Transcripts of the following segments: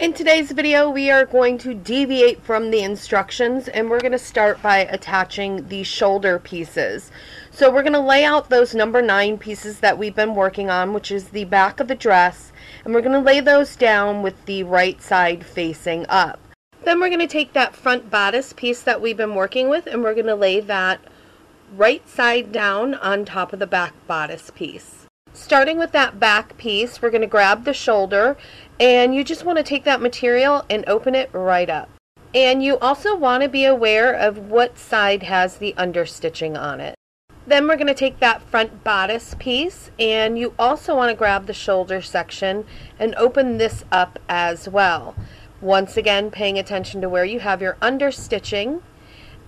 In today's video, we are going to deviate from the instructions and we're going to start by attaching the shoulder pieces. So we're going to lay out those number 9 pieces that we've been working on, which is the back of the dress, and we're going to lay those down with the right side facing up. Then we're going to take that front bodice piece that we've been working with and we're going to lay that right side down on top of the back bodice piece. Starting with that back piece, we're going to grab the shoulder, and you just want to take that material and open it right up. And you also want to be aware of what side has the understitching on it. Then we're going to take that front bodice piece, and you also want to grab the shoulder section and open this up as well. Once again, paying attention to where you have your understitching.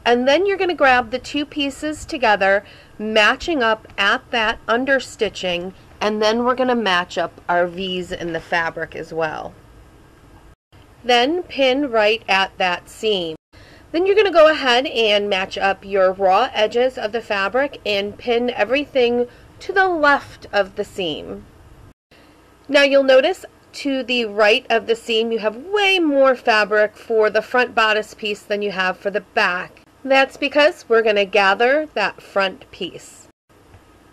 And then you're going to grab the 2 pieces together, matching up at that understitching, and then we're going to match up our V's in the fabric as well. Then pin right at that seam. Then you're going to go ahead and match up your raw edges of the fabric and pin everything to the left of the seam. Now you'll notice to the right of the seam you have way more fabric for the front bodice piece than you have for the back. That's because we're going to gather that front piece.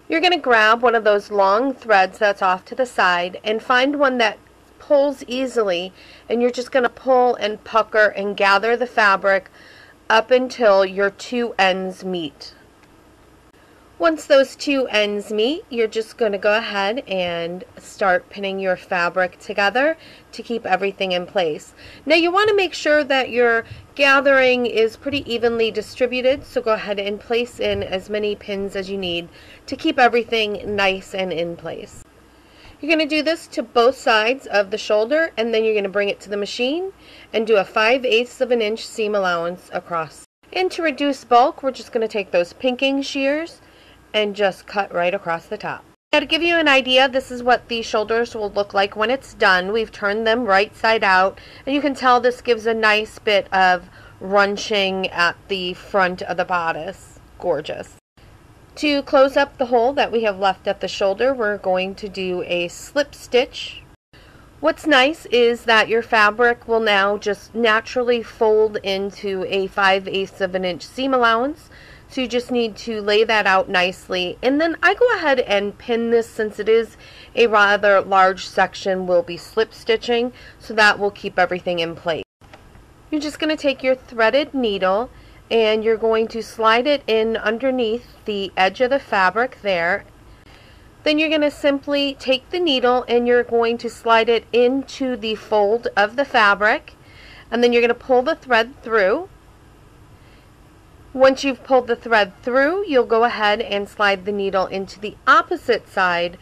You're going to grab one of those long threads that's off to the side and find one that pulls easily, and you're just going to pull and pucker and gather the fabric up until your 2 ends meet. Once those 2 ends meet, you're just going to go ahead and start pinning your fabric together to keep everything in place. Now you want to make sure that your gathering is pretty evenly distributed, so go ahead and place in as many pins as you need to keep everything nice and in place. You're going to do this to both sides of the shoulder, and then you're going to bring it to the machine and do a 5/8 of an inch seam allowance across. And to reduce bulk, we're just going to take those pinking shears and just cut right across the top. Now, to give you an idea, this is what the shoulders will look like when it's done. We've turned them right side out, and you can tell this gives a nice bit of runching at the front of the bodice. Gorgeous. To close up the hole that we have left at the shoulder, we're going to do a slip stitch. What's nice is that your fabric will now just naturally fold into a 5/8 of an inch seam allowance. So you just need to lay that out nicely, and then I go ahead and pin this, since it is a rather large section. We'll be slip stitching, so that will keep everything in place. You're just going to take your threaded needle and you're going to slide it in underneath the edge of the fabric there. Then you're going to simply take the needle and you're going to slide it into the fold of the fabric, and then you're going to pull the thread through. Once you've pulled the thread through, you'll go ahead and slide the needle into the opposite side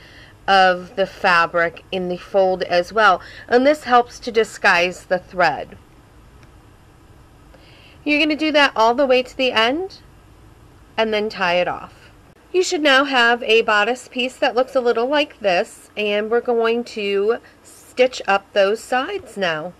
of the fabric in the fold as well, and this helps to disguise the thread. You're going to do that all the way to the end and then tie it off. You should now have a bodice piece that looks a little like this, and we're going to stitch up those sides now.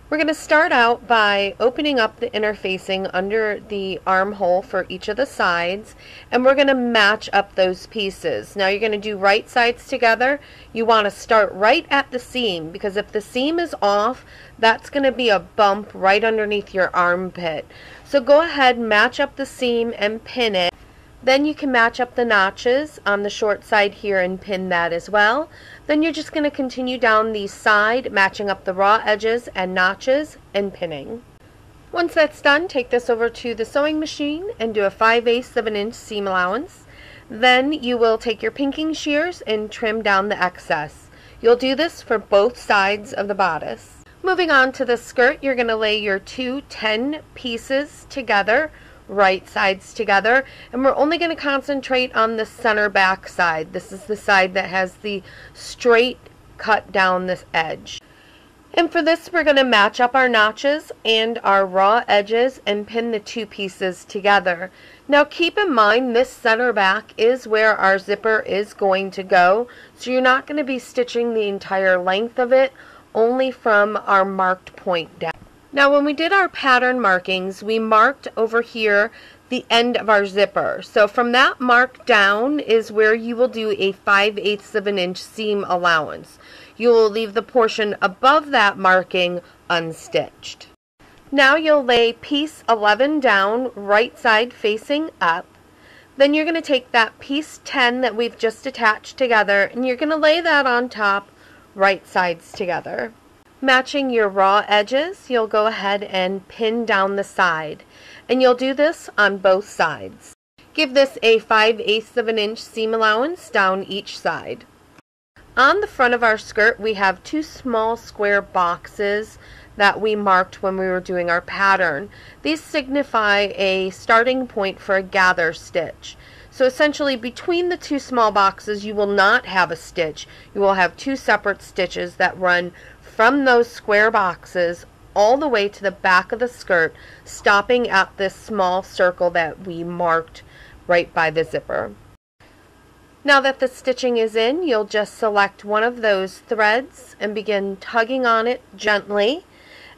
We're going to start out by opening up the inner facing under the armhole for each of the sides, and we're going to match up those pieces. Now you're going to do right sides together. You want to start right at the seam, because if the seam is off, that's going to be a bump right underneath your armpit. So go ahead and match up the seam and pin it. Then you can match up the notches on the short side here and pin that as well. Then you're just going to continue down the side, matching up the raw edges and notches and pinning. Once that's done, take this over to the sewing machine and do a 5/8 of an inch seam allowance. Then you will take your pinking shears and trim down the excess. You'll do this for both sides of the bodice. Moving on to the skirt, you're going to lay your 2 10 pieces together, right sides together, and we're only going to concentrate on the center back side. This is the side that has the straight cut down this edge. And for this, we're going to match up our notches and our raw edges and pin the 2 pieces together. Now keep in mind, this center back is where our zipper is going to go, so you're not going to be stitching the entire length of it, only from our marked point down. Now when we did our pattern markings, we marked over here the end of our zipper. So from that mark down is where you will do a 5/8 of an inch seam allowance. you will leave the portion above that marking unstitched. Now you'll lay piece 11 down, right side facing up. Then you're going to take that piece 10 that we've just attached together, and you're going to lay that on top, right sides together. Matching your raw edges, you'll go ahead and pin down the side, and you'll do this on both sides. Give this a 5/8 of an inch seam allowance down each side. On the front of our skirt, we have two small square boxes that we marked when we were doing our pattern. These signify a starting point for a gather stitch. So essentially between the two small boxes you will not have a stitch. You will have two separate stitches that run from those square boxes all the way to the back of the skirt, stopping at this small circle that we marked right by the zipper. Now that the stitching is in, you'll just select one of those threads and begin tugging on it gently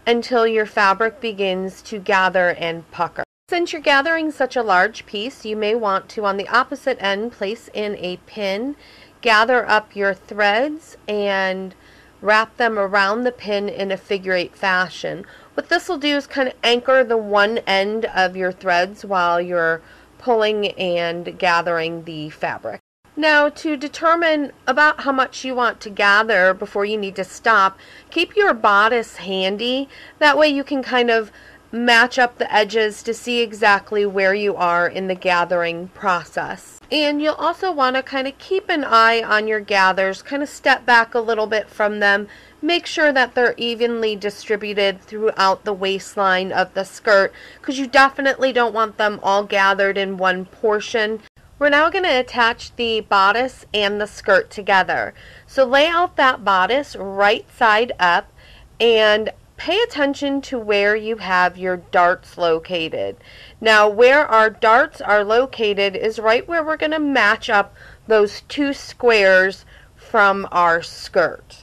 until your fabric begins to gather and pucker. Since you're gathering such a large piece, you may want to, on the opposite end, place in a pin, gather up your threads, and wrap them around the pin in a figure-8 fashion. What this will do is kind of anchor the one end of your threads while you're pulling and gathering the fabric. Now, to determine about how much you want to gather before you need to stop, keep your bodice handy. That way you can kind of match up the edges to see exactly where you are in the gathering process. And you'll also want to kind of keep an eye on your gathers, kind of step back a little bit from them, make sure that they're evenly distributed throughout the waistline of the skirt, because you definitely don't want them all gathered in one portion. We're now going to attach the bodice and the skirt together. So lay out that bodice right side up and pay attention to where you have your darts located. Now where our darts are located is right where we're going to match up those two squares from our skirt.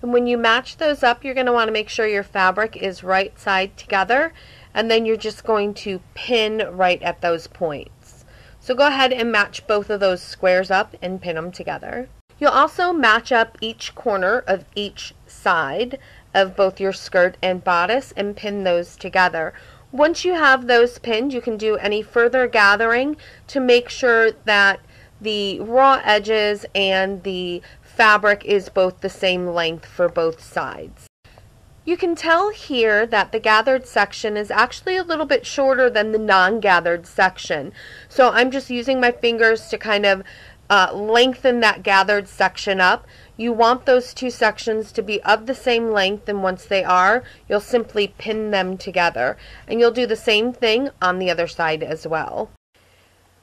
And when you match those up, you're going to want to make sure your fabric is right side together, and then you're just going to pin right at those points. So go ahead and match both of those squares up and pin them together. You'll also match up each corner of each side of both your skirt and bodice and pin those together. Once you have those pinned, you can do any further gathering to make sure that the raw edges and the fabric is both the same length for both sides. You can tell here that the gathered section is actually a little bit shorter than the non-gathered section. So I'm just using my fingers to kind of lengthen that gathered section up. You want those two sections to be of the same length, and once they are, you'll simply pin them together. And you'll do the same thing on the other side as well.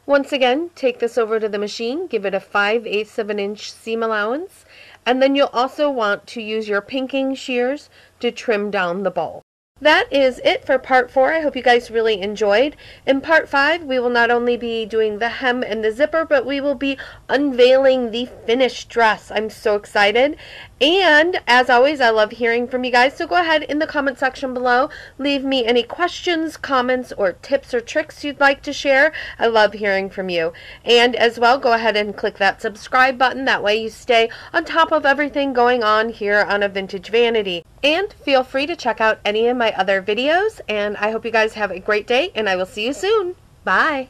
Once again, take this over to the machine, give it a 5/8 of an inch seam allowance, and then you'll also want to use your pinking shears to trim down the ball. That is it for part 4. I hope you guys really enjoyed. In part 5, we will not only be doing the hem and the zipper, but we will be unveiling the finished dress. I'm so excited. And as always, I love hearing from you guys, so go ahead in the comment section below, leave me any questions, comments, or tips or tricks you'd like to share. I love hearing from you. And as well, go ahead and click that subscribe button. That way you stay on top of everything going on here on A Vintage Vanity. And feel free to check out any of my other videos, and I hope you guys have a great day, and I will see you soon. Bye!